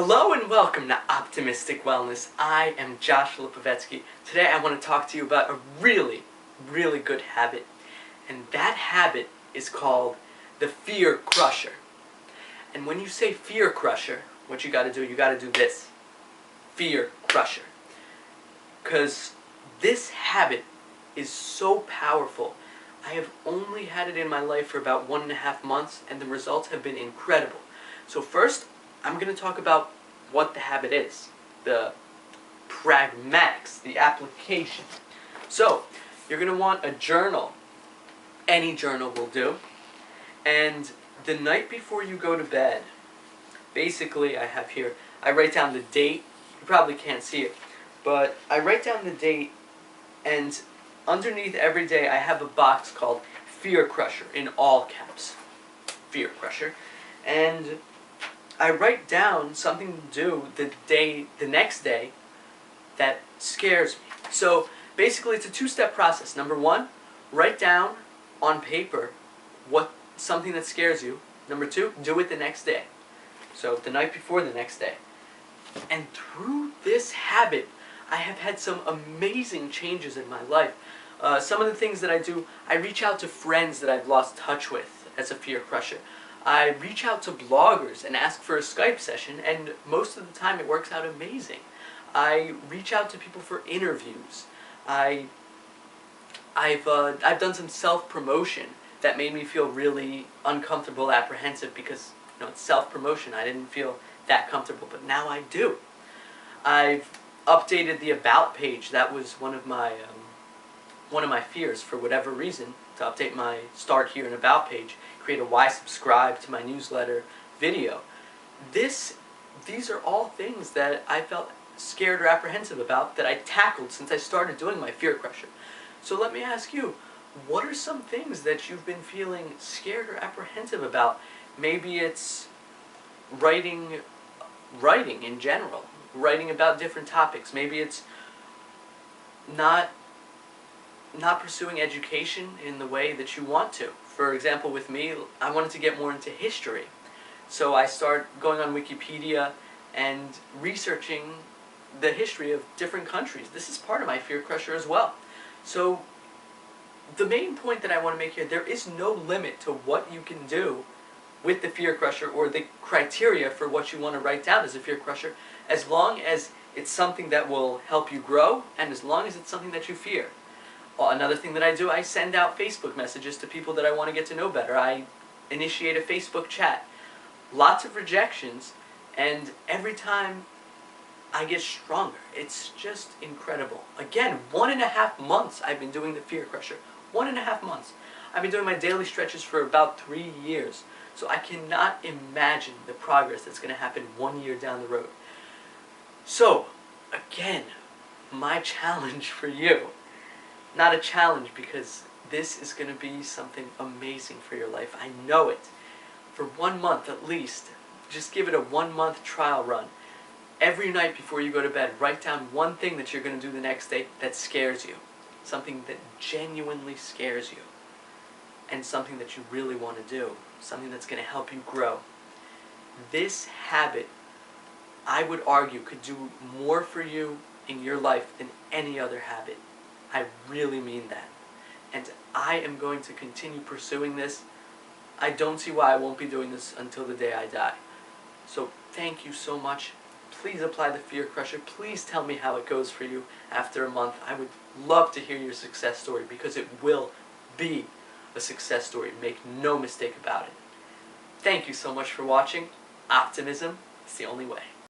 Hello and welcome to Optimistic Wellness. I am Josh Lipovetsky. Today I want to talk to you about a really good habit. And that habit is called the fear crusher. And when you say fear crusher, what you got to do this. Fear crusher. Because this habit is so powerful. I have only had it in my life for about 1.5 months and the results have been incredible. So first, I'm going to talk about what the habit is, the pragmatics, the application. So, you're going to want a journal. Any journal will do. And the night before you go to bed, basically I have here, I write down the date. You probably can't see it, but I write down the date, and underneath every day I have a box called Fear Crusher in all caps. Fear Crusher. And I write down something to do the next day that scares me. So basically it's a two-step process. Number one, write down on paper something that scares you. Number two, do it the next day. So the night before the next day. And through this habit, I have had some amazing changes in my life. Some of the things that I do, I reach out to friends that I've lost touch with as a fear crusher. I reach out to bloggers and ask for a Skype session, and most of the time it works out amazing. I reach out to people for interviews. I've done some self-promotion that made me feel really uncomfortable, apprehensive, because it's self-promotion. I didn't feel that comfortable, but now I do. I've updated the About page. That was one of my fears for whatever reason, to update my Start Here and About page, create a why subscribe to my newsletter video. These are all things that I felt scared or apprehensive about that I tackled since I started doing my fear crusher. So let me ask you, what are some things that you've been feeling scared or apprehensive about? Maybe it's writing in general, writing about different topics. Maybe it's not pursuing education in the way that you want to. For example, with me, I wanted to get more into history. So I started going on Wikipedia and researching the history of different countries. This is part of my fear crusher as well. So the main point that I want to make here, there is no limit to what you can do with the fear crusher or the criteria for what you want to write down as a fear crusher, as long as it's something that will help you grow and as long as it's something that you fear. Another thing that I do, I send out Facebook messages to people that I want to get to know better. I initiate a Facebook chat. Lots of rejections, and every time I get stronger. It's just incredible. Again, 1.5 months I've been doing the fear crusher. 1.5 months. I've been doing my daily stretches for about 3 years. So I cannot imagine the progress that's going to happen 1 year down the road. So, again, my challenge for you. Not a challenge, because this is going to be something amazing for your life. I know it. For 1 month at least, just give it a 1-month trial run. Every night before you go to bed, write down one thing that you're going to do the next day that scares you. Something that genuinely scares you. And something that you really want to do. Something that's going to help you grow. This habit, I would argue, could do more for you in your life than any other habit. I really mean that. And I am going to continue pursuing this. I don't see why I won't be doing this until the day I die. So thank you so much. Please apply the fear crusher. Please tell me how it goes for you after a month. I would love to hear your success story, because it will be a success story. Make no mistake about it. Thank you so much for watching. Optimism is the only way.